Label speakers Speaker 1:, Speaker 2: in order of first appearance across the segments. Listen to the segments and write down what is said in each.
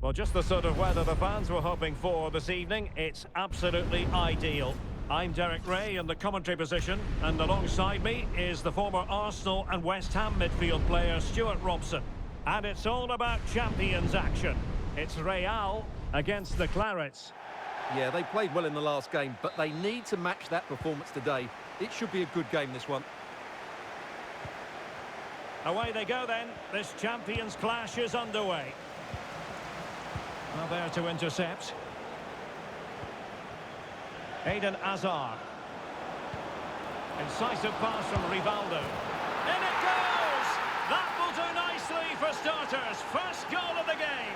Speaker 1: Well, just the sort of weather the fans were hoping for this evening. It's absolutely ideal. I'm Derek Ray in the commentary position, and alongside me is the former Arsenal and West Ham midfield player Stuart Robson. And it's all about champions action. It's Real against the Clarets.
Speaker 2: Yeah, they played well in the last game, but they need to match that performance today. It should be a good game, this one.
Speaker 1: Away they go then. This champions clash is underway. Well, there to intercept. Eden Hazard. Incisive pass from Rivaldo. In it goes! That will do nicely for starters. First goal of the game.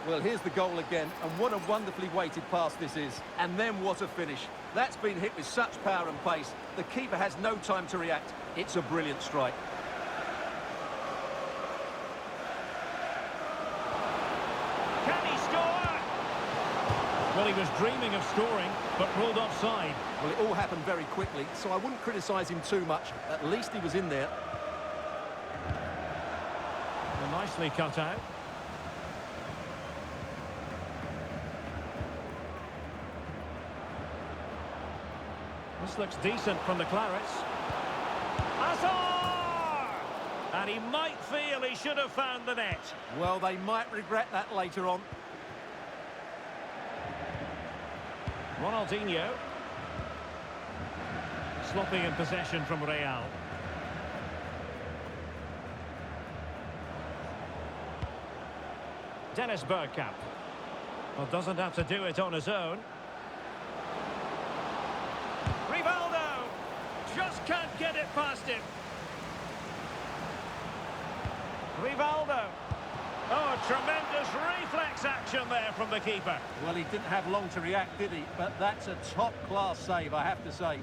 Speaker 2: Well, here's the goal again, and what a wonderfully weighted pass this is. And then what a finish. That's been hit with such power and pace. The keeper has no time to react. It's a brilliant strike.
Speaker 1: Well, he was dreaming of scoring, but ruled offside.
Speaker 2: Well, it all happened very quickly, so I wouldn't criticise him too much. At least he was in there.
Speaker 1: Well, nicely cut out. This looks decent from the Clarets. Hazard! And he might feel he should have found the net.
Speaker 2: Well, they might regret that later on.
Speaker 1: Ronaldinho. Sloppy in possession from Real. Dennis Bergkamp. Well, doesn't have to do it on his own. Rivaldo! Just can't get it past him. Rivaldo. Oh, tremendous reflex action there from the keeper.
Speaker 2: Well, he didn't have long to react, did he? But that's a top-class save, I have to say.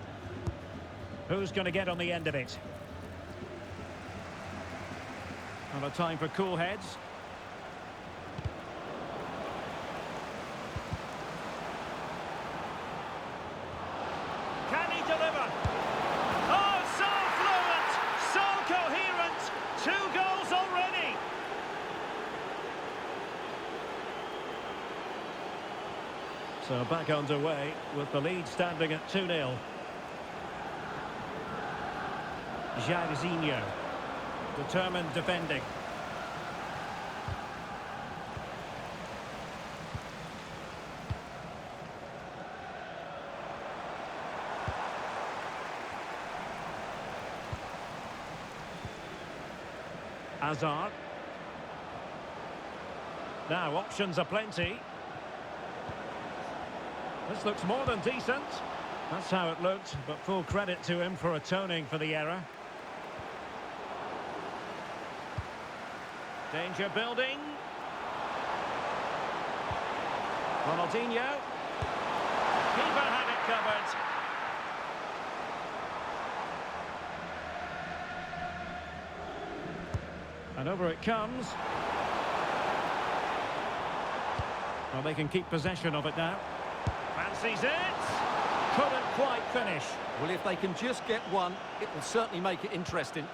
Speaker 1: Who's going to get on the end of it? And a time for cool heads. Can he deliver? Oh, so fluent, so coherent. 2 goals already. So back underway with the lead standing at 2-0. Jairzinho, determined defending. Hazard. Now options are plenty. This looks more than decent. That's how it looked, but full credit to him for atoning for the error. Danger building. Ronaldinho. Keeper had it covered. And over it comes. Well, they can keep possession of it now. Fancies it. Couldn't quite finish.
Speaker 2: Well, if they can just get one, it will certainly make it interesting.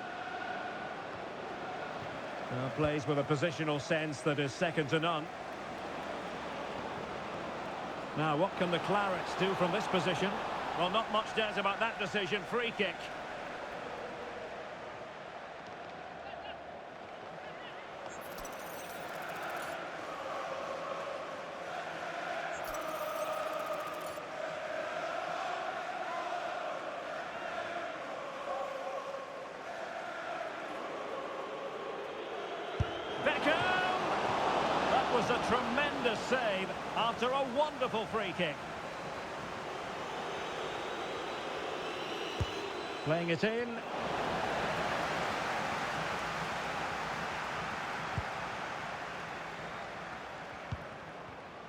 Speaker 1: Plays with a positional sense that is second to none. Now, what can the Clarets do from this position? Well, not much doubt about that decision. Free kick. That was a tremendous save after a wonderful free kick. Playing it in.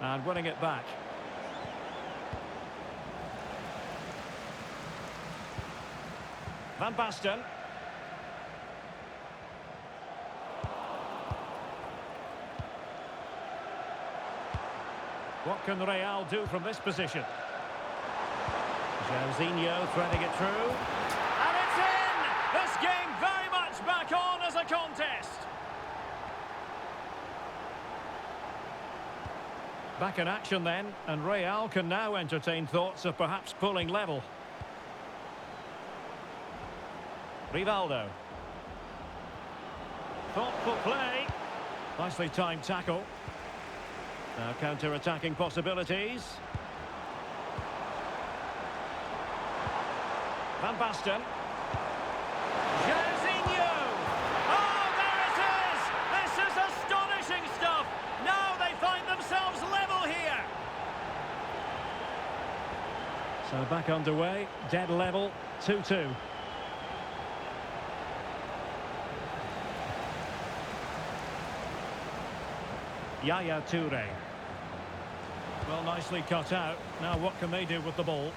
Speaker 1: And winning it back. Van Basten. What can Real do from this position? Jairzinho threading it through. And it's in! This game very much back on as a contest. Back in action then, and Real can now entertain thoughts of perhaps pulling level. Rivaldo. Thoughtful play. Nicely timed tackle. Now counter-attacking possibilities. Van Basten. Jairzinho! Oh, there it is! This is astonishing stuff! Now they find themselves level here! So back underway, dead level, 2-2. Yaya Toure. Well, nicely cut out. Now what can they do with the ball?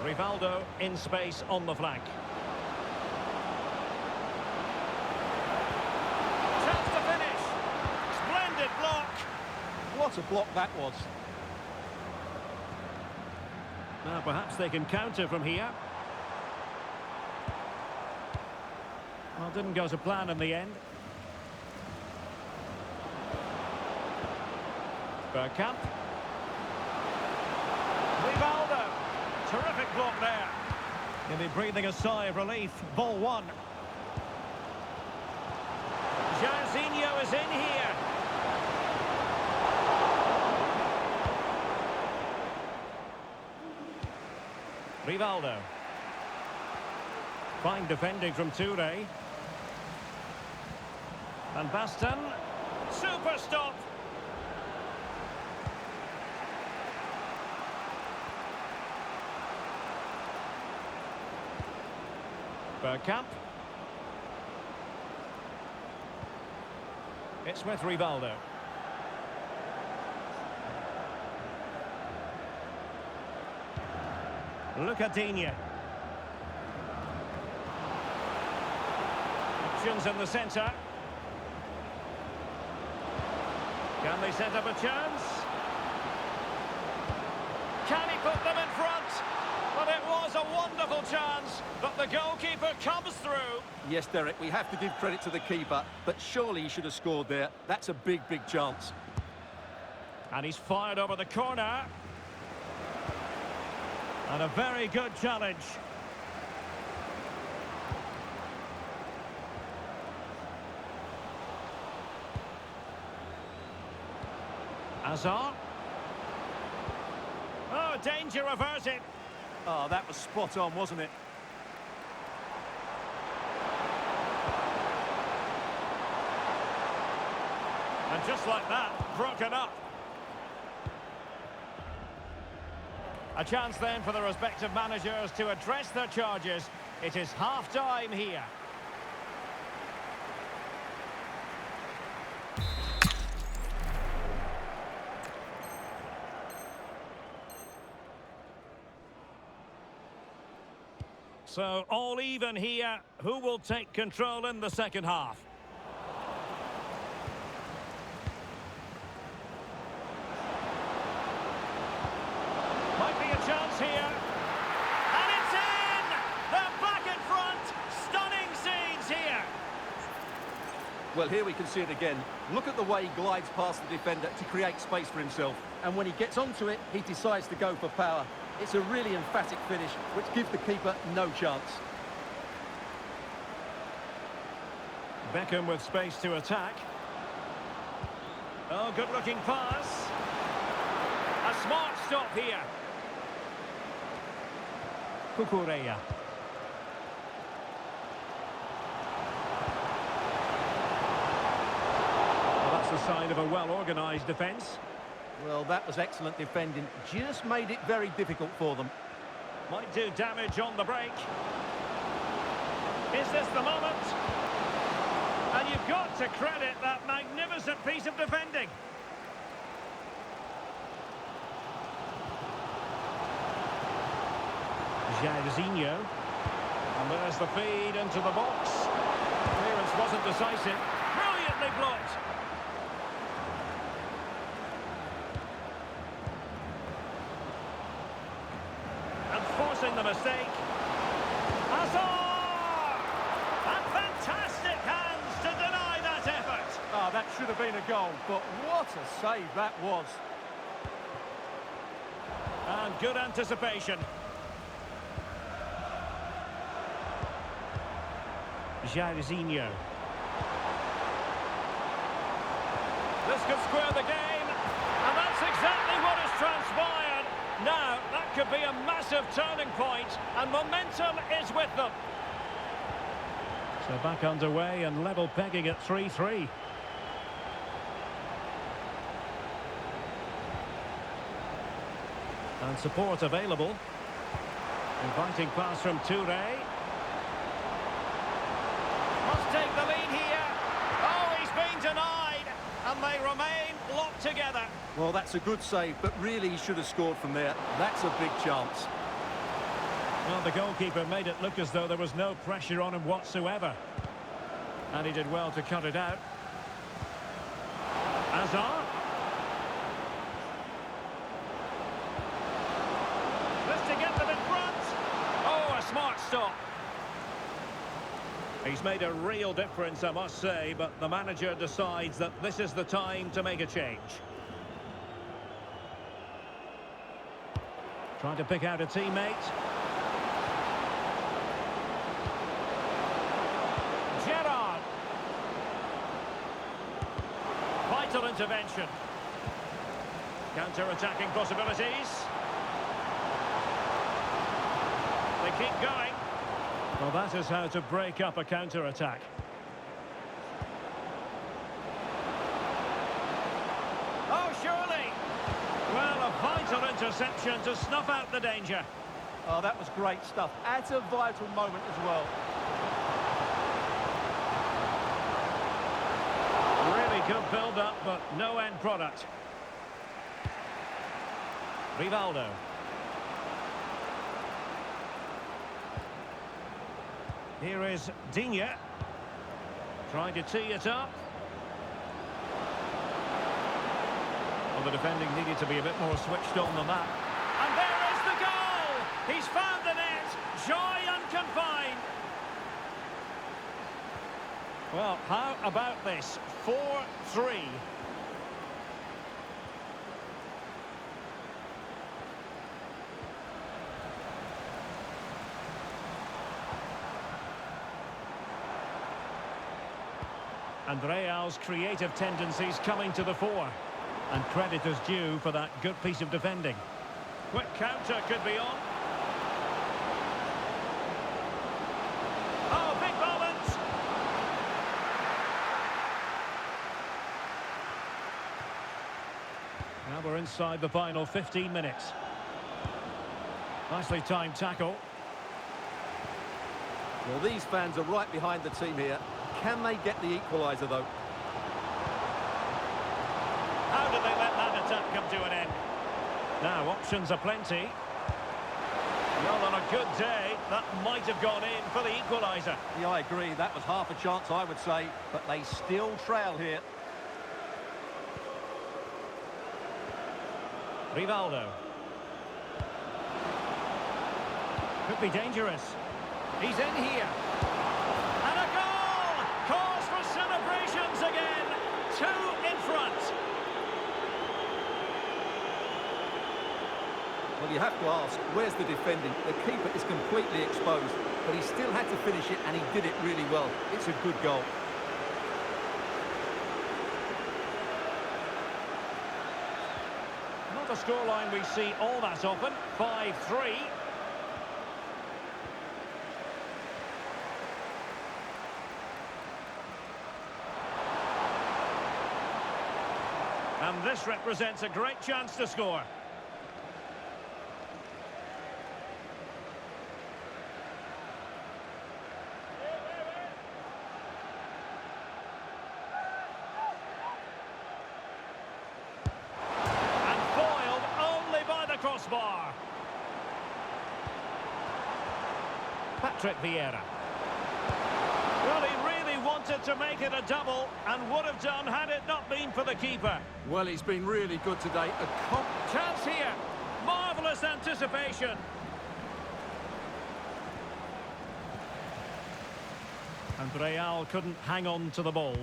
Speaker 1: Rivaldo in space on the flank. Chance to finish. Splendid block.
Speaker 2: What a block that was.
Speaker 1: Now perhaps they can counter from here. Well, didn't go to plan in the end. Bergkamp. Rivaldo. Terrific block there. He'll be breathing a sigh of relief. Ball one. Jairzinho is in here. Rivaldo. Fine defending from Toure. Van Basten. Super stop. Bergkamp. It's with Rivaldo. Lucadinha. Options in the centre. Can they set up a chance? Can he put them in front? Well, it was a wonderful chance, but the goalkeeper comes through.
Speaker 2: Yes, Derek, we have to give credit to the keeper, but surely he should have scored there. That's a big, big chance.
Speaker 1: And he's fired over the corner. And a very good challenge. Hazard. Oh, danger averted.
Speaker 2: Oh, that was spot on, wasn't it?
Speaker 1: And just like that, broken up. A chance then for the respective managers to address their charges. It is half-time here. So, all even here. Who will take control in the second half? Might be a chance here. And it's in! They're back in front! Stunning scenes here!
Speaker 2: Well, here we can see it again. Look at the way he glides past the defender to create space for himself. And when he gets onto it, he decides to go for power. It's a really emphatic finish, which gives the keeper no chance.
Speaker 1: Beckham with space to attack. Oh, good-looking pass. A smart stop here. Cucurella. Well, that's a sign of a well-organised defence.
Speaker 2: Well, that was excellent defending. Just made it very difficult for them.
Speaker 1: Might do damage on the break. Is this the moment? And you've got to credit that magnificent piece of defending. Jairzinho. And there's the feed into the box. Clearance wasn't decisive. Brilliantly blocked. Forcing the mistake. Hazard! And fantastic hands to deny that effort.
Speaker 2: Ah, that should have been a goal, but what a save that was.
Speaker 1: And good anticipation. Jairzinho. This could square the game, and that's exactly what has transpired. Now, that could be a massive turning point, and momentum is with them. So back underway and level pegging at 3-3. And support available. Inviting pass from Touré. Must take the lead here. Oh, he's been denied. And they remain locked together.
Speaker 2: Well, that's a good save, but really he should have scored from there. That's a big chance.
Speaker 1: Well, the goalkeeper made it look as though there was no pressure on him whatsoever. And he did well to cut it out. Hazard. This to get them in front. Oh, a smart stop. He's made a real difference, I must say, but the manager decides that this is the time to make a change. Trying to pick out a teammate. Gerrard. Vital intervention. Counter-attacking possibilities. They keep going. Well, that is how to break up a counter-attack. Oh, surely! Well, a vital interception to snuff out the danger.
Speaker 2: Oh, that was great stuff. At a vital moment as well.
Speaker 1: Really good build-up, but no end product. Rivaldo. Here is Digne. Trying to tee it up. Well, the defending needed to be a bit more switched on than that. And there is the goal! He's found the net. Joy unconfined. Well, how about this? 4-3. And Real's creative tendencies coming to the fore. And credit is due for that good piece of defending. Quick counter could be on. Oh, big moment! Now we're inside the final 15 minutes. Nicely timed tackle.
Speaker 2: Well, these fans are right behind the team here. Can they get the equaliser, though?
Speaker 1: How did they let that attack come to an end? Now, options are plenty. Well, on a good day, that might have gone in for the equaliser.
Speaker 2: Yeah, I agree. That was half a chance, I would say. But they still trail here.
Speaker 1: Rivaldo. Could be dangerous. He's in here. And a goal! Cause for celebrations again. 2 in front.
Speaker 2: Well, you have to ask, where's the defending? The keeper is completely exposed, but he still had to finish it, and he did it really well. It's a good goal.
Speaker 1: Not a scoreline we see all that often. 5-3. And this represents a great chance to score. And foiled only by the crossbar. Patrick Vieira. Well, he really wanted to make it a double and would have done had it not been for the keeper.
Speaker 2: Well, he's been really good today.
Speaker 1: Chance here. Marvellous anticipation. And Real couldn't hang on to the ball.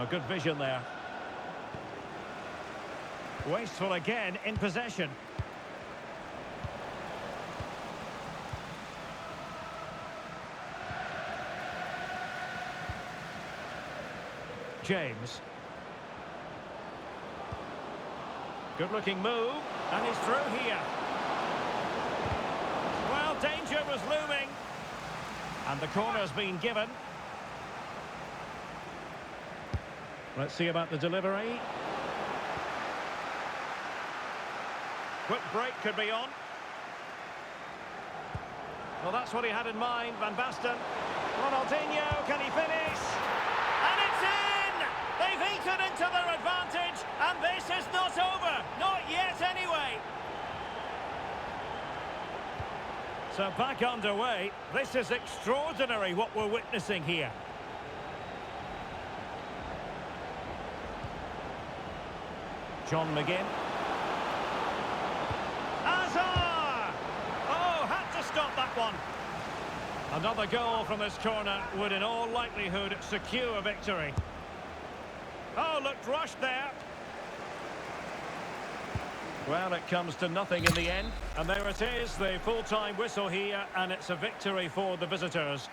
Speaker 1: Oh, good vision there. Wasteful again in possession. James. Good-looking move, and he's through here. Well, danger was looming. And the corner's been given. Let's see about the delivery. Quick break could be on. Well, that's what he had in mind, Van Basten. Ronaldinho, can he finish? And it's in! They've eaten into their advantage, and this is not over. Not yet, anyway. So back underway. This is extraordinary what we're witnessing here. John McGinn. Hazard! Oh, had to stop that one. Another goal from this corner would in all likelihood secure a victory. Oh, looked rushed there. Well, it comes to nothing in the end. And there it is, the full-time whistle here, and it's a victory for the visitors.